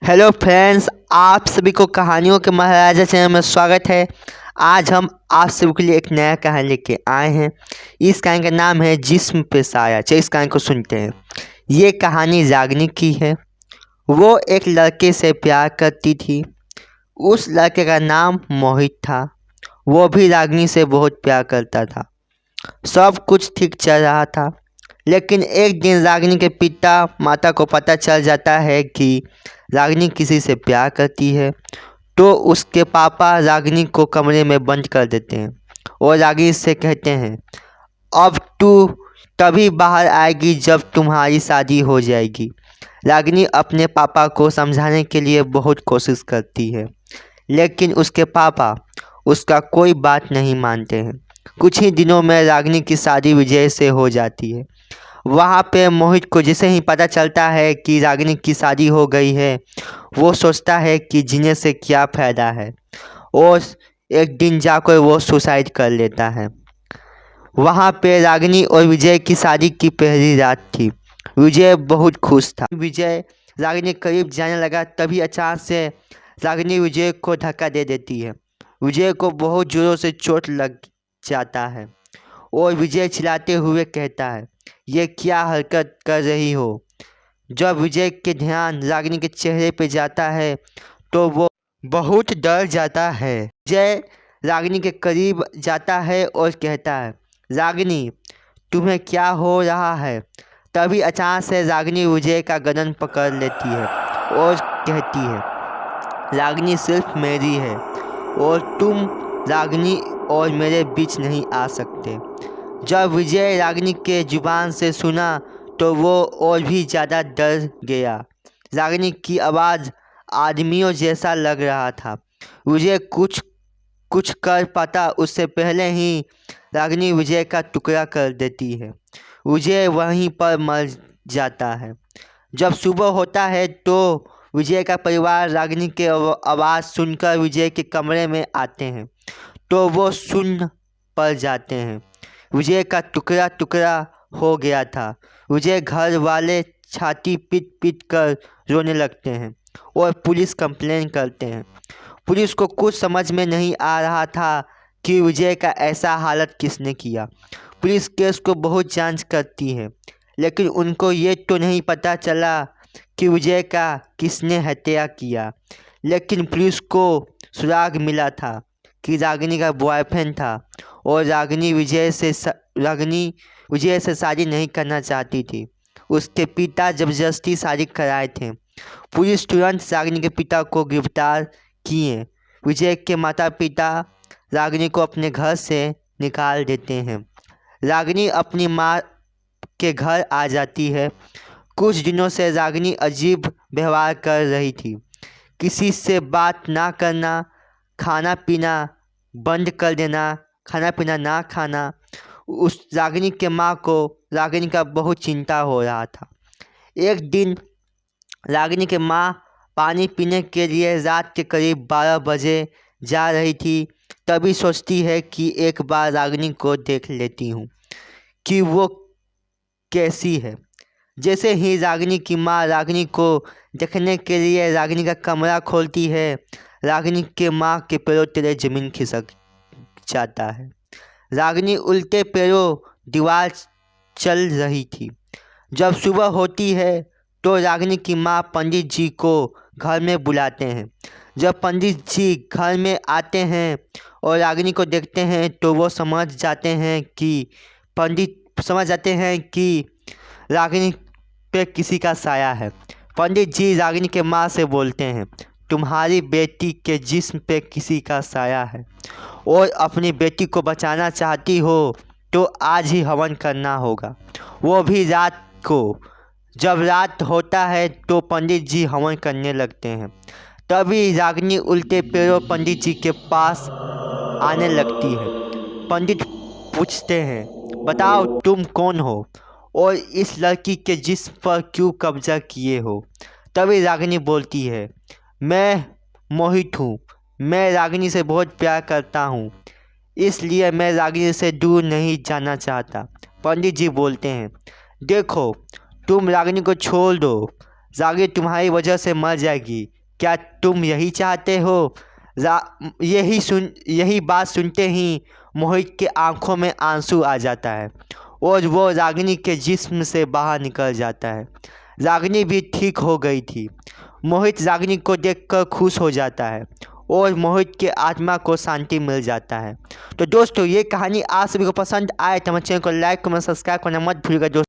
Hello friends, आप सभी को कहानियों के महाराजा चैनल में स्वागत है। आज हम आप सभी के लिए एक नया कहानी लेके आए हैं। इस कहानी का नाम है जिस्म पे साया। चलिए इस कहानी को सुनते हैं। ये कहानी रागिनी की है। वो एक लड़के से प्यार करती थी। उस लड़के का नाम मोहित था। वो भी रागिनी से बहुत प्यार करता था। सब कुछ ठीक चल रहा था, लेकिन एक दिन रागिनी के पिता माता को पता चल जाता है कि रागिनी किसी से प्यार करती है। तो उसके पापा रागिनी को कमरे में बंद कर देते हैं और रागिनी से कहते हैं, अब तू तभी बाहर आएगी जब तुम्हारी शादी हो जाएगी। रागिनी अपने पापा को समझाने के लिए बहुत कोशिश करती है, लेकिन उसके पापा उसका कोई बात नहीं मानते हैं। कुछ ही दिनों में रागिनी की शादी विजय से हो जाती है। वहाँ पे मोहित को जैसे ही पता चलता है कि रागिनी की शादी हो गई है, वो सोचता है कि जीने से क्या फ़ायदा है, और एक दिन जाकर वो सुसाइड कर लेता है। वहाँ पे रागिनी और विजय की शादी की पहली रात थी। विजय बहुत खुश था। विजय रागिनी के करीब जाने लगा, तभी अचानक से रागिनी विजय को धक्का दे देती है। विजय को बहुत ज़ोरों से चोट लग जाता है और विजय चिल्लाते हुए कहता है, ये क्या हरकत कर रही हो। जब विजय के ध्यान रागिनी के चेहरे पे जाता है तो वो बहुत डर जाता है। विजय रागिनी के करीब जाता है और कहता है, रागिनी तुम्हें क्या हो रहा है। तभी अचानक से रागिनी विजय का गर्दन पकड़ लेती है और कहती है, रागिनी सिर्फ मेरी है और तुम रागिनी और मेरे बीच नहीं आ सकते। जब विजय रागिनी के जुबान से सुना तो वो और भी ज़्यादा डर गया। रागिनी की आवाज़ आदमियों जैसा लग रहा था। विजय कुछ कुछ कर पाता उससे पहले ही रागिनी विजय का टुकड़ा कर देती है। विजय वहीं पर मर जाता है। जब सुबह होता है तो विजय का परिवार रागिनी के आवाज़ सुनकर विजय के कमरे में आते हैं तो वो सुन पड़ जाते हैं। विजय का टुकड़ा टुकड़ा हो गया था। विजय घर वाले छाती पीट पीट कर रोने लगते हैं और पुलिस कंप्लेन करते हैं। पुलिस को कुछ समझ में नहीं आ रहा था कि विजय का ऐसा हालत किसने किया। पुलिस केस को बहुत जांच करती है, लेकिन उनको ये तो नहीं पता चला कि विजय का किसने हत्या किया। लेकिन पुलिस को सुराग मिला था कि रागिनी का बॉयफ्रेंड था और रागिनी विजय से शादी नहीं करना चाहती थी। उसके पिता ज़बरदस्ती शादी कराए थे। पुलिस तुरंत रागिनी के पिता को गिरफ्तार किए। विजय के माता पिता रागिनी को अपने घर से निकाल देते हैं। रागिनी अपनी माँ के घर आ जाती है। कुछ दिनों से रागिनी अजीब व्यवहार कर रही थी। किसी से बात ना करना, खाना पीना बंद कर देना, खाना पीना ना खाना। उस रागिनी के माँ को रागिनी का बहुत चिंता हो रहा था। एक दिन रागिनी के माँ पानी पीने के लिए रात के करीब 12 बजे जा रही थी। तभी सोचती है कि एक बार रागिनी को देख लेती हूँ कि वो कैसी है। जैसे ही रागिनी की माँ रागिनी को देखने के लिए रागिनी का कमरा खोलती है, रागिनी के माँ के पैरों तले ज़मीन खिसक जाता है। रागिनी उल्टे पैरों दीवार चल रही थी। जब सुबह होती है तो रागिनी की माँ पंडित जी को घर में बुलाते हैं। जब पंडित जी घर में आते हैं और रागिनी को देखते हैं तो वो समझ जाते हैं कि रागिनी पे किसी का साया है। पंडित जी रागिनी के माँ से बोलते हैं, तुम्हारी बेटी के जिस्म पे किसी का साया है और अपनी बेटी को बचाना चाहती हो तो आज ही हवन करना होगा, वो भी रात को। जब रात होता है तो पंडित जी हवन करने लगते हैं। तभी रागिनी उल्टे पैरों पंडित जी के पास आने लगती है। पंडित पूछते हैं, बताओ तुम कौन हो और इस लड़की के जिस्म पर क्यों कब्जा किए हो। तभी रागिनी बोलती है, मैं मोहित हूँ। मैं रागिनी से बहुत प्यार करता हूँ, इसलिए मैं रागिनी से दूर नहीं जाना चाहता। पंडित जी बोलते हैं, देखो तुम रागिनी को छोड़ दो। जागनी तुम्हारी वजह से मर जाएगी। क्या तुम यही चाहते हो? यही बात सुनते ही मोहित के आंखों में आंसू आ जाता है और वो रागिनी के जिस्म से बाहर निकल जाता है। रागिनी भी ठीक हो गई थी। मोहित रागिनी को देखकर खुश हो जाता है और मोहित के आत्मा को शांति मिल जाता है। तो दोस्तों, ये कहानी आप सभी को पसंद आए तो हमारे चैनल को लाइक कमेंट सब्सक्राइब करना मत भूलिएगा दोस्तों।